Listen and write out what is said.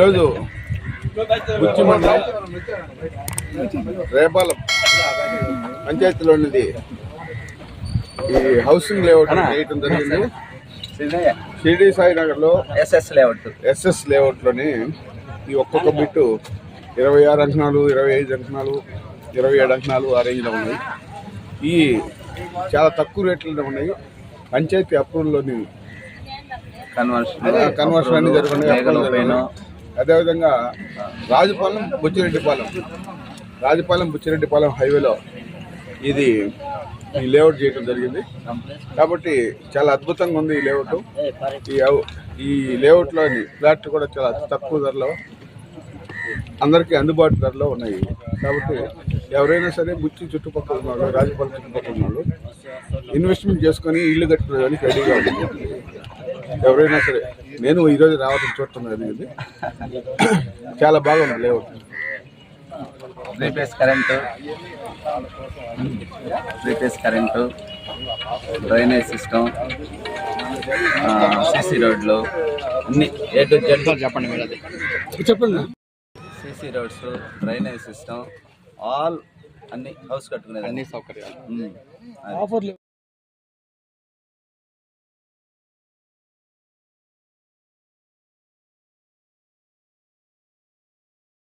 ఈరోజు బుచ్చి మండలం రేపాలెం పంచాయతీలోనిది ఈ హౌసింగ్ లేఅవుట్ చేయటం జరిగింది. షిరిడి సాయి నగర్లో ఎస్ఎస్ లేఅవుట్లోని ఈ ఒక్కొక్క బిట్టు 26 అంకణాలు, 25 అంకణాలు, 27 అంకణాలు ఆ రేంజ్లో ఉన్నాయి. ఈ చాలా తక్కువ రేట్లలో ఉన్నాయి. పంచాయతీ అప్రూవల్లోని కన్వర్షన్ అన్ని జరుగుతున్నాయి. అదేవిధంగా రాజుపాలెం బుచ్చిరెడ్డిపాలెం హైవేలో ఇది ఈ లేఅవుట్ చేయడం జరిగింది. కాబట్టి చాలా అద్భుతంగా ఉంది ఈ లేఅవుట్. ఈ లేఅవుట్లోని ఫ్లాట్ కూడా చాలా తక్కువ ధరలో అందరికీ అందుబాటు ధరలో ఉన్నాయి. కాబట్టి ఎవరైనా సరే బుచ్చి చుట్టుపక్కల ఉన్న వాళ్ళు, రాజుపాలెం చుట్టుపక్కల ఉన్న వాళ్ళు ఇన్వెస్ట్మెంట్ చేసుకొని ఇల్లు కట్టుకోవడానికి రెడీగా ఉంది. ఎవరైనా సరే, నేను ఈరోజు రావడం చూడటం జరిగింది. చాలా బాగుంది layout. 3 phase current, drainage system, CC రోడ్లు అన్ని A to Z చెప్పండి మీరు. అది చెప్పండి. CC roads, drainage system, all అన్ని హౌస్ కట్టుకునేది, అన్ని సౌకర్యాలు.